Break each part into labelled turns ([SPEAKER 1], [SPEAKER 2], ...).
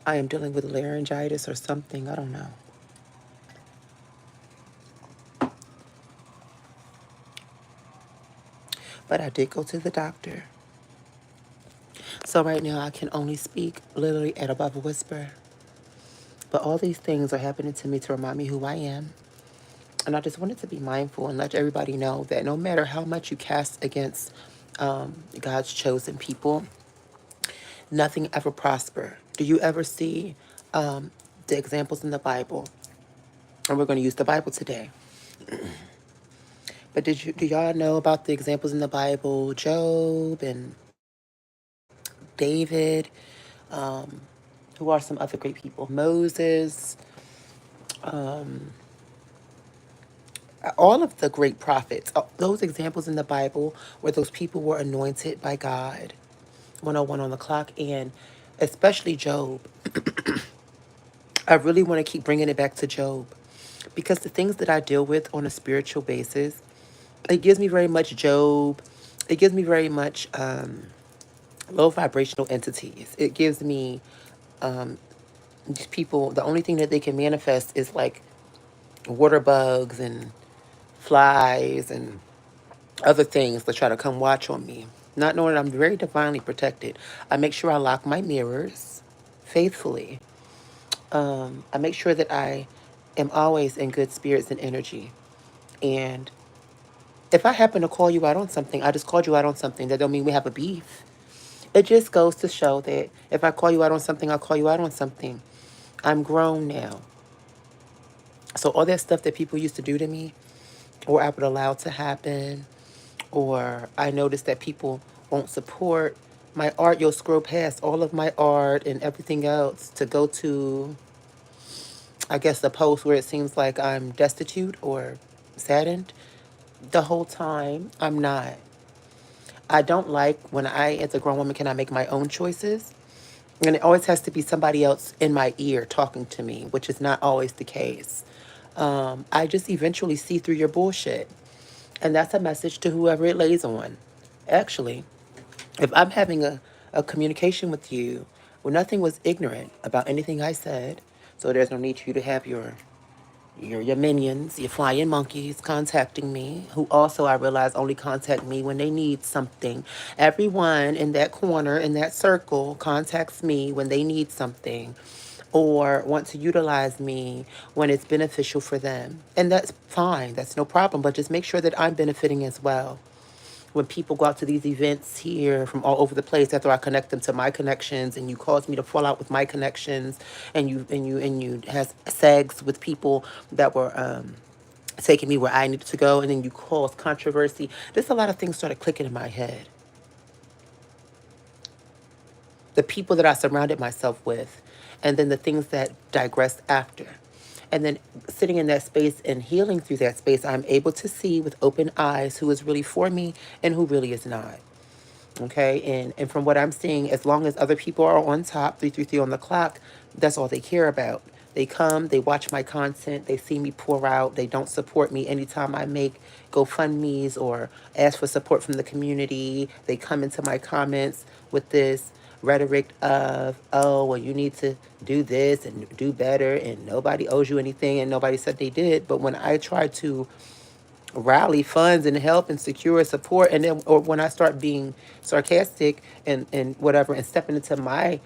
[SPEAKER 1] I am dealing with laryngitis or something. I don't know. But I did go to the doctor. So right now I can only speak literally at above a whisper. But all these things are happening to me to remind me who I am. And I just wanted to be mindful and let everybody know that no matter how much you cast against God's chosen people, nothing ever prosper. Do you ever see the examples in the Bible? And we're going to use the Bible today. But do y'all know about the examples in the Bible? Job and David. Who are some other great people? Moses. All of the great prophets. Those examples in the Bible where those people were anointed by God. 101 on the clock. And especially Job. I really want to keep bringing it back to Job. Because the things that I deal with on a spiritual basis, it gives me very much Job. It gives me very much low vibrational entities. It gives me these people, the only thing that they can manifest is like water bugs and flies and other things that try to come watch on me. Not knowing that I'm very divinely protected. I make sure I lock my mirrors faithfully. I make sure that I am always in good spirits and energy. And if I happen to call you out on something, I just called you out on something. That don't mean we have a beef. It just goes to show that if I call you out on something, I'll call you out on something. I'm grown now. So all that stuff that people used to do to me, or I would allow to happen, or I noticed that people won't support my art, you'll scroll past all of my art and everything else to go to, I guess, the post where it seems like I'm destitute or saddened. The whole time, I'm not. I don't like when I, as a grown woman, can I make my own choices? And it always has to be somebody else in my ear talking to me, which is not always the case. I just eventually see through your bullshit. And that's a message to whoever it lays on. Actually, if I'm having a communication with you where nothing was ignorant about anything I said, so there's no need for you to have your minions, your flying monkeys contacting me, who also I realize only contact me when they need something. Everyone in that corner, in that circle, contacts me when they need something or want to utilize me when it's beneficial for them. And that's fine, that's no problem, but just make sure that I'm benefiting as well. When people go out to these events here from all over the place, after I connect them to my connections, and you cause me to fall out with my connections, and you has segs with people that were taking me where I needed to go, and then you cause controversy. There's a lot of things started clicking in my head. The people that I surrounded myself with, and then the things that digressed after. And then sitting in that space and healing through that space, I'm able to see with open eyes who is really for me and who really is not. Okay, and from what I'm seeing, as long as other people are on top, 333 on the clock, that's all they care about. They come, they watch my content, they see me pour out, they don't support me anytime I make GoFundMe's or ask for support from the community. They come into my comments with this rhetoric of, oh, well, you need to do this and do better, and nobody owes you anything, and nobody said they did. But when I try to rally funds and help and secure support, and then or when I start being sarcastic and whatever, and stepping into my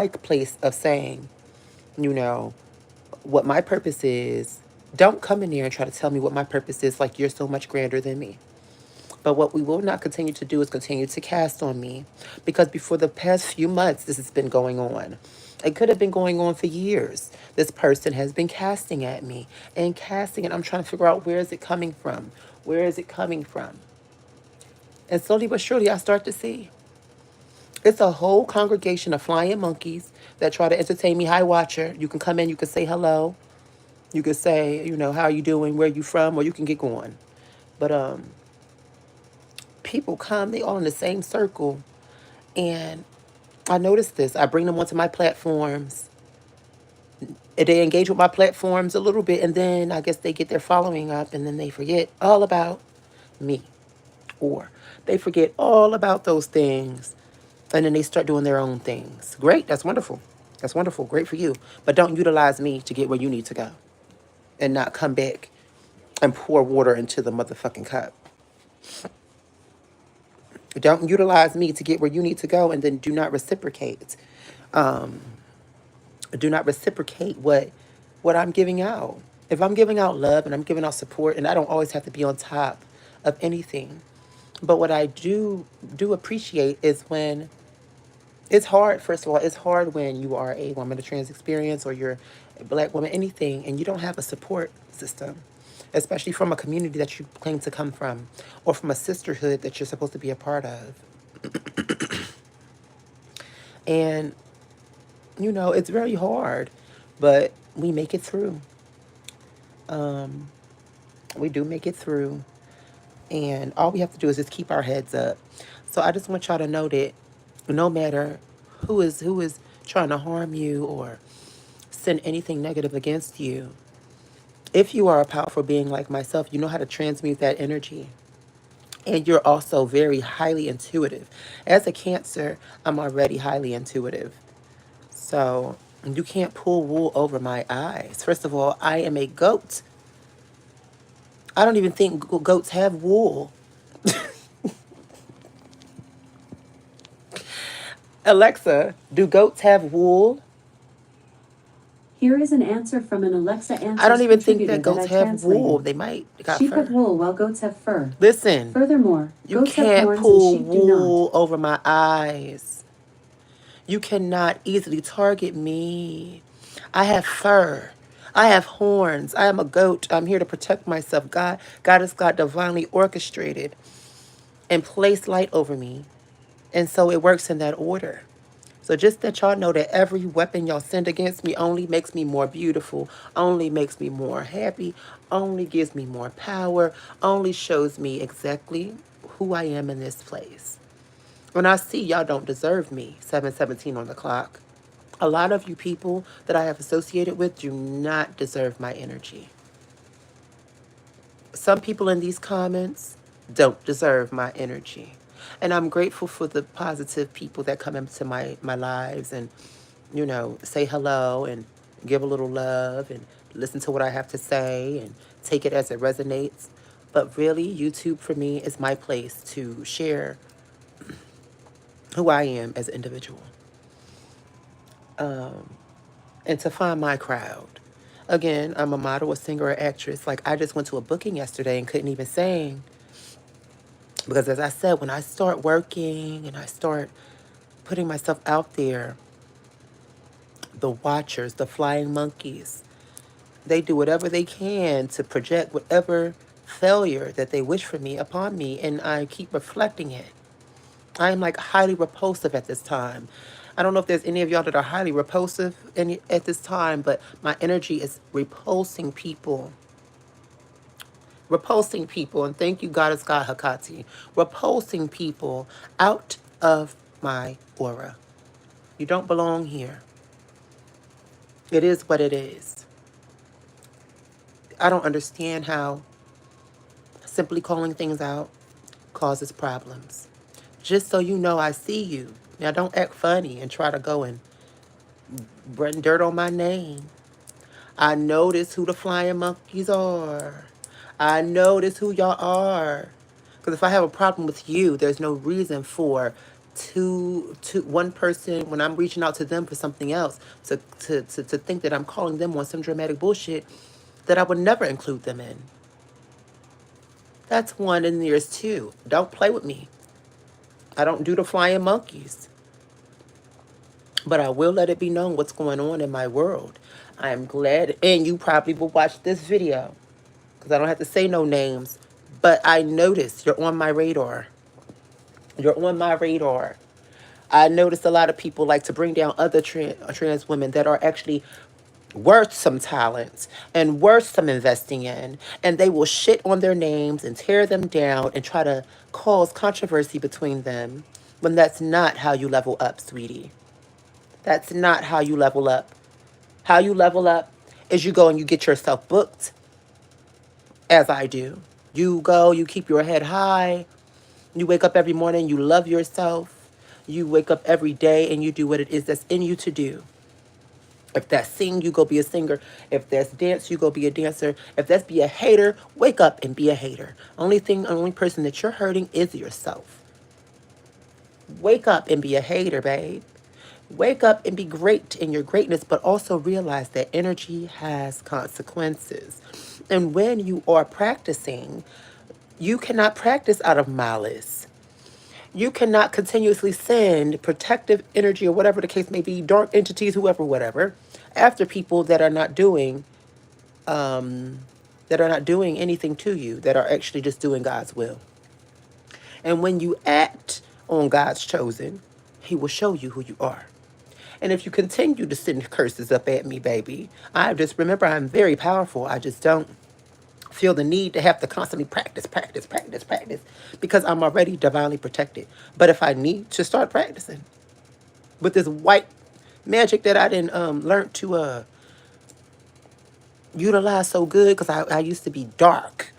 [SPEAKER 1] place of saying, you know, what my purpose is, don't come in there and try to tell me what my purpose is like you're so much grander than me. But what we will not continue to do is continue to cast on me, because before the past few months, this has been going on. It could have been going on for years. This person has been casting at me and casting, and I'm trying to figure out, where is it coming from? Where is it coming from? And slowly but surely, I start to see. It's a whole congregation of flying monkeys that try to entertain me. Hi, watcher. You can come in, you can say hello. You can say, how are you doing? Where are you from? Or you can get going. But people come, they all in the same circle. And I noticed this. I bring them onto my platforms. They engage with my platforms a little bit, and then I guess they get their following up, and then they forget all about me. Or they forget all about those things And then they start doing their own things. Great, that's wonderful. That's wonderful, great for you. But don't utilize me to get where you need to go and not come back and pour water into the motherfucking cup. Don't utilize me to get where you need to go and then do not reciprocate. Um, do not reciprocate what I'm giving out. If I'm giving out love and I'm giving out support, and I don't always have to be on top of anything, but what I do appreciate is when it's hard. First of all, it's hard when you are a woman of trans experience or you're a black woman, anything, and you don't have a support system, especially from a community that you claim to come from, or from a sisterhood that you're supposed to be a part of. And it's very hard, but we make it through. Um, we do make it through. And all we have to do is just keep our heads up. So I just want y'all to know that no matter who is trying to harm you or send anything negative against you, if you are a powerful being like myself, you know how to transmute that energy. And you're also very highly intuitive. As a Cancer, I'm already highly intuitive. So you can't pull wool over my eyes. First of all, I am a goat. I don't even think goats have wool. Alexa, do goats have wool?
[SPEAKER 2] Here is an answer from an Alexa Answers
[SPEAKER 1] I don't even think that
[SPEAKER 2] contributor
[SPEAKER 1] goats
[SPEAKER 2] that I
[SPEAKER 1] have wool.
[SPEAKER 2] translated.
[SPEAKER 1] They might got
[SPEAKER 2] Sheep
[SPEAKER 1] fur.
[SPEAKER 2] have wool while goats have fur.
[SPEAKER 1] Listen,
[SPEAKER 2] Furthermore,
[SPEAKER 1] you
[SPEAKER 2] goats have
[SPEAKER 1] can't
[SPEAKER 2] horns and
[SPEAKER 1] pull
[SPEAKER 2] sheep do not.
[SPEAKER 1] wool over my eyes. You cannot easily target me. I have fur. I have horns. I am a goat. I'm here to protect myself. God has got divinely orchestrated and placed light over me. And so it works in that order. So just that y'all know that every weapon y'all send against me only makes me more beautiful, only makes me more happy, only gives me more power, only shows me exactly who I am in this place. When I see y'all don't deserve me, 7:17 on the clock. A lot of you people that I have associated with do not deserve my energy. Some people in these comments don't deserve my energy. And I'm grateful for the positive people that come into my lives and, say hello and give a little love and listen to what I have to say and take it as it resonates. But really, YouTube for me is my place to share who I am as an individual, and to find my crowd. Again, I'm a model, a singer, or actress. Like, I just went to a booking yesterday and couldn't even sing. Because as I said, when I start working and I start putting myself out there, the watchers, the flying monkeys, they do whatever they can to project whatever failure that they wish for me upon me, and I keep reflecting it. I am like highly repulsive at this time. I don't know if there's any of y'all that are highly repulsive at this time, but my energy is repulsing people. Repulsing people, and thank you, Goddess God Hakati. Repulsing people out of my aura. You don't belong here. It is what it is. I don't understand how simply calling things out causes problems. Just so you know, I see you. Now, don't act funny and try to go and bring dirt on my name. I notice who the flying monkeys are. I notice who y'all are. Because if I have a problem with you, there's no reason for one person, when I'm reaching out to them for something else, to think that I'm calling them on some dramatic bullshit that I would never include them in. That's one, and there's two. Don't play with me. I don't do the flying monkeys. But I will let it be known what's going on in my world. I am glad, and you probably will watch this video, because I don't have to say no names, but I notice you're on my radar. You're on my radar. I notice a lot of people like to bring down other trans women that are actually worth some talents and worth some investing in. And they will shit on their names and tear them down and try to cause controversy between them when that's not how you level up, sweetie. That's not how you level up. How you level up is you go and you get yourself booked, as I do. You go, you keep your head high. You wake up every morning, you love yourself. You wake up every day and you do what it is that's in you to do. If that's sing, you go be a singer. If that's dance, you go be a dancer. If that's be a hater, wake up and be a hater. Only person that you're hurting is yourself. Wake up and be a hater, babe. Wake up and be great in your greatness, but also realize that energy has consequences. And when you are practicing, you cannot practice out of malice. You cannot continuously send protective energy or whatever the case may be, dark entities, whoever, whatever, after people that are not doing anything to you, that are actually just doing God's will. And when you act on God's chosen, He will show you who you are. And if you continue to send curses up at me, baby, I just remember I'm very powerful. I just don't feel the need to have to constantly practice because I'm already divinely protected. But if I need to start practicing with this white magic that I didn't learn to utilize so good, because I used to be dark,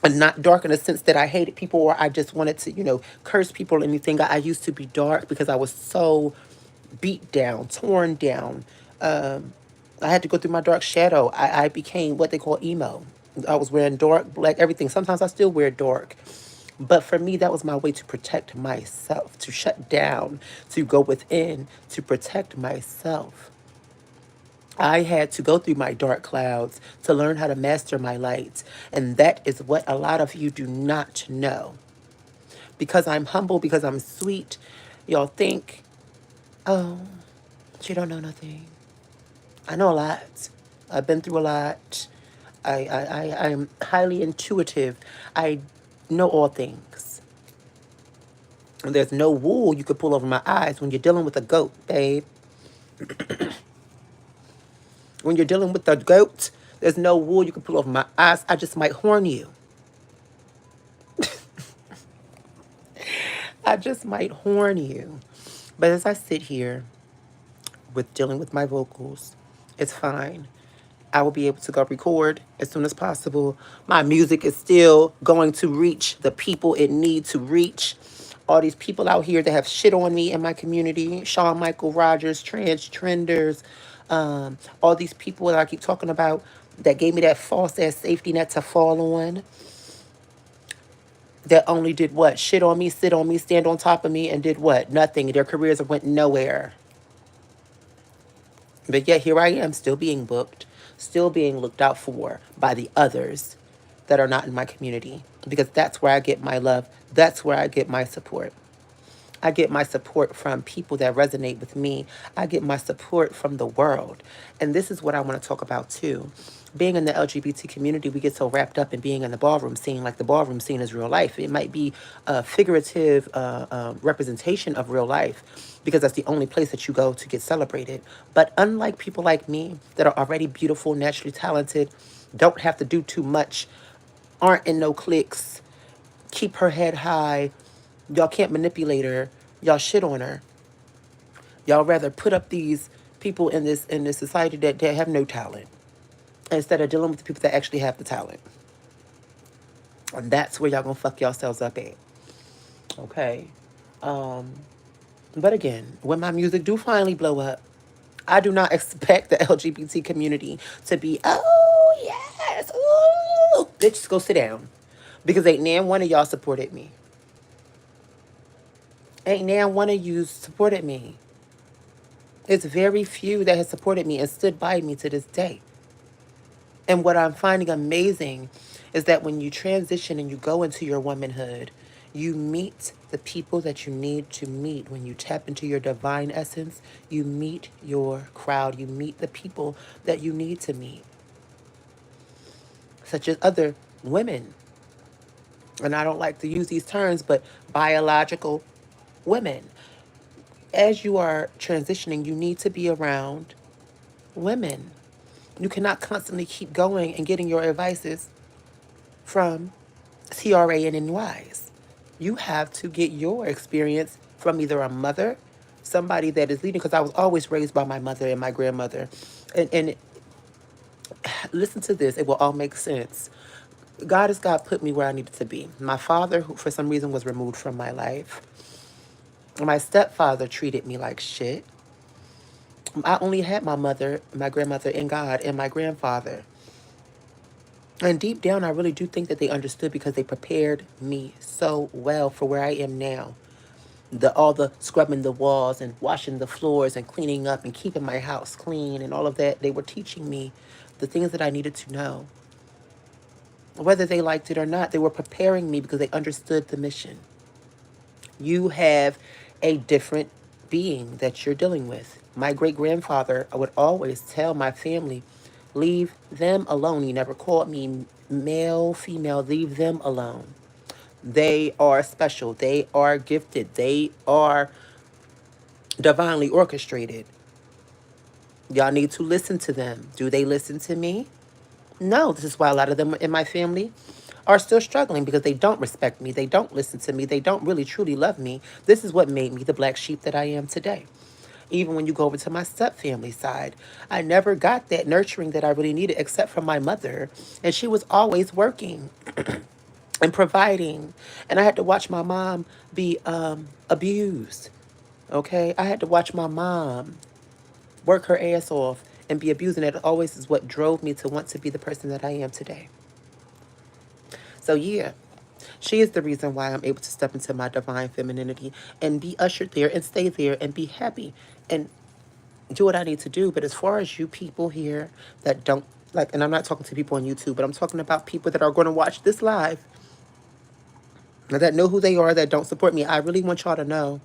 [SPEAKER 1] and not dark in the sense that I hated people or I just wanted to, curse people or anything. I used to be dark because I was so beat down, torn down. I had to go through my dark shadow. I became what they call emo. I was wearing dark, black, everything. Sometimes I still wear dark. But for me, that was my way to protect myself, to shut down, to go within, to protect myself. I had to go through my dark clouds to learn how to master my lights. And that is what a lot of you do not know. Because I'm humble, because I'm sweet, y'all think, oh, she don't know nothing. I know a lot. I've been through a lot. I am highly intuitive. I know all things. And there's no wool you could pull over my eyes when you're dealing with a goat, babe. When you're dealing with a goat, there's no wool you can pull over my eyes. I just might horn you. I just might horn you. But as I sit here with dealing with my vocals, it's fine. I will be able to go record as soon as possible. My music is still going to reach the people it needs to reach. All these people out here that have shit on me in my community, Shawn Michael Rogers, trans trenders, all these people that I keep talking about that gave me that false ass safety net to fall on, that only did what? Shit on me, sit on me, stand on top of me, and did what? Nothing. Their careers went nowhere. But yet here I am, still being booked, still being looked out for by the others that are not in my community. Because that's where I get my love. That's where I get my support. I get my support from people that resonate with me. I get my support from the world. And this is what I want to talk about too. Being in the LGBT community, we get so wrapped up in being in the ballroom scene, like the ballroom scene is real life. It might be a figurative representation of real life because that's the only place that you go to get celebrated. But unlike people like me that are already beautiful, naturally talented, don't have to do too much, aren't in no cliques, keep her head high, y'all can't manipulate her, y'all shit on her. Y'all rather put up these people in this society that have no talent instead of dealing with the people that actually have the talent. And that's where y'all gonna fuck yourselves up at. Okay. But again, when my music do finally blow up, I do not expect the LGBT community to be, oh yes, ooh, bitch, go sit down. Because ain't nan one of y'all supported me. Ain't nan one of you supported me. It's very few that has supported me and stood by me to this day. And what I'm finding amazing is that when you transition and you go into your womanhood, you meet the people that you need to meet. When you tap into your divine essence, you meet your crowd. You meet the people that you need to meet, such as other women. And I don't like to use these terms, but biological women. As you are transitioning, you need to be around women. You cannot constantly keep going and getting your advices from TRANNYs. You have to get your experience from either a mother, somebody that is leading, because I was always raised by my mother and my grandmother. And listen to this, it will all make sense. God put me where I needed to be. My father, who for some reason was removed from my life, My stepfather treated me like shit. I only had my mother, my grandmother, and God, and my grandfather. And deep down, I really do think that they understood because they prepared me so well for where I am now. All the scrubbing the walls and washing the floors and cleaning up and keeping my house clean and all of that, they were teaching me the things that I needed to know. Whether they liked it or not, they were preparing me because they understood the mission. You have a different being that you're dealing with. My great grandfather, I would always tell my family, leave them alone. He never called me male, female, leave them alone. They are special. They are gifted. They are divinely orchestrated. Y'all need to listen to them. Do they listen to me? No. This is why a lot of them in my family are still struggling because they don't respect me. They don't listen to me. They don't really truly love me. This is what made me the black sheep that I am today. Even when you go over to my step family side, I never got that nurturing that I really needed except from my mother. And she was always working and providing. And I had to watch my mom be abused. Okay? I had to watch my mom work her ass off and be abused. And that always is what drove me to want to be the person that I am today. So, yeah, she is the reason why I'm able to step into my divine femininity and be ushered there and stay there and be happy and do what I need to do. But as far as you people here that don't like, and I'm not talking to people on YouTube, but I'm talking about people that are going to watch this live, that know who they are, that don't support me. I really want y'all to know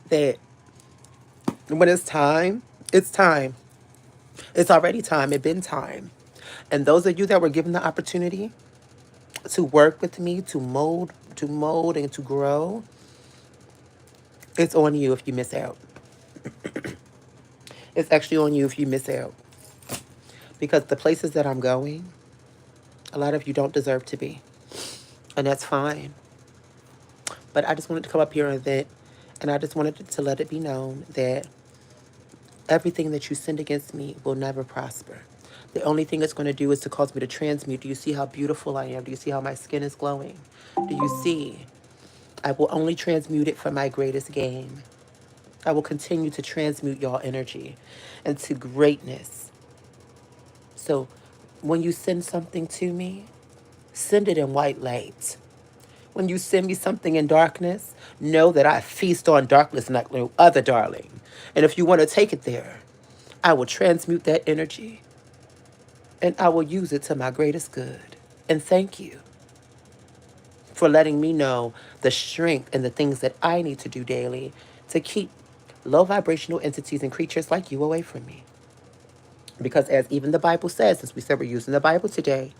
[SPEAKER 1] that when it's time, it's time. It's already time. It's been time. And those of you that were given the opportunity to work with me, to mold and to grow, it's on you if you miss out. It's actually on you if you miss out. Because the places that I'm going, a lot of you don't deserve to be. And that's fine. But I just wanted to come up here and vent. And I just wanted to let it be known that everything that you send against me will never prosper. The only thing it's going to do is to cause me to transmute. Do you see how beautiful I am? Do you see how my skin is glowing? Do you see? I will only transmute it for my greatest gain. I will continue to transmute y'all energy into greatness. So when you send something to me, send it in white light. When you send me something in darkness, know that I feast on darkness like no other, darling. And if you want to take it there, I will transmute that energy and I will use it to my greatest good. And thank you for letting me know the strength and the things that I need to do daily to keep low vibrational entities and creatures like you away from me. Because as even the Bible says, since we said we're using the Bible today,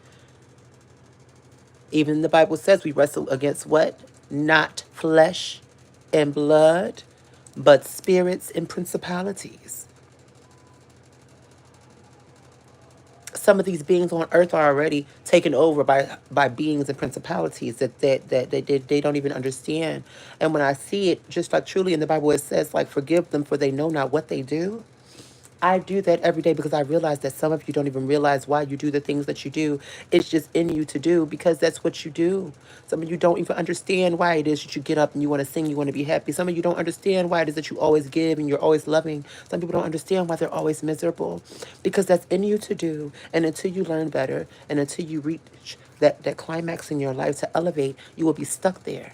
[SPEAKER 1] even the Bible says we wrestle against what? Not flesh and blood, but spirits and principalities. Some of these beings on earth are already taken over by beings and principalities that they don't even understand. And when I see it, just like truly in the Bible, it says, like, forgive them for they know not what they do. I do that every day because I realize that some of you don't even realize why you do the things that you do. It's just in you to do because that's what you do. Some of you don't even understand why it is that you get up and you want to sing, you want to be happy. Some of you don't understand why it is that you always give and you're always loving. Some people don't understand why they're always miserable because that's in you to do. And until you learn better and until you reach that climax in your life to elevate, you will be stuck there.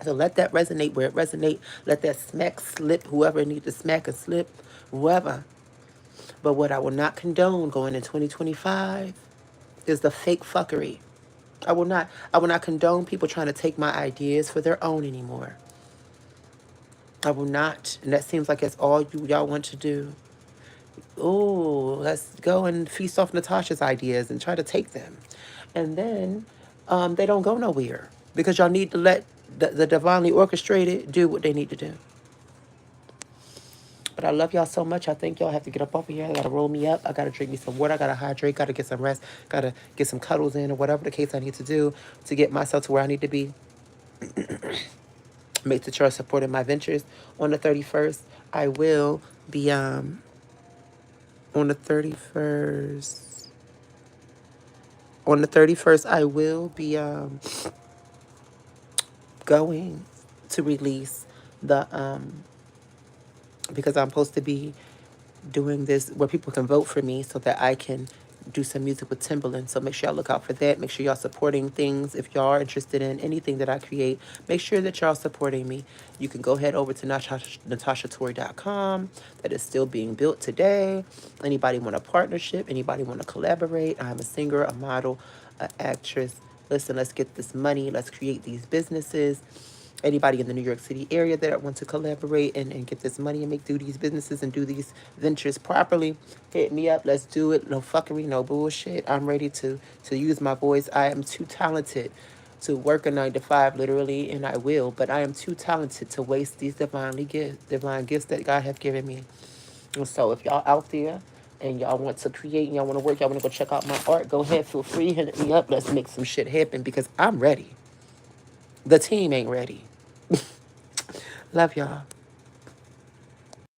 [SPEAKER 1] So let that resonate where it resonates. Let that smack slip, whoever needs to smack and slip, whoever. But what I will not condone going in 2025 is the fake fuckery. I will not condone people trying to take my ideas for their own anymore. I will not. And that seems like it's all y'all want to do. Oh, let's go and feast off Natasha's ideas and try to take them. And then they don't go nowhere because y'all need to let the divinely orchestrated do what they need to do. But I love y'all so much. I think y'all have to get up off of here. I gotta roll me up. I gotta drink me some water. I gotta hydrate. Gotta get some rest. Gotta get some cuddles in or whatever the case I need to do to get myself to where I need to be. Make the church supporting my ventures. On the 31st, I will be on the 31st. On the 31st, I will be going to release the because I'm supposed to be doing this where people can vote for me so that I can do some music with Timbaland. So make sure y'all look out for that. Make sure y'all supporting things. If y'all are interested in anything that I create, make sure that y'all supporting me. You can go head over to NatashaTory.com. That is still being built today. Anybody want a partnership? Anybody want to collaborate? I'm a singer, a model, an actress. Listen, let's get this money. Let's create these businesses. Anybody in the New York City area that want to collaborate and get this money and do these businesses and do these ventures properly, hit me up. Let's do it. No fuckery, no bullshit. I'm ready to use my voice. I am too talented to work a 9 to 5, literally, and I will. But I am too talented to waste these divine gifts that God have given me. And so, if y'all out there and y'all want to create and y'all want to work, y'all want to go check out my art, go ahead, feel free, hit me up. Let's make some shit happen because I'm ready. The team ain't ready. Love y'all.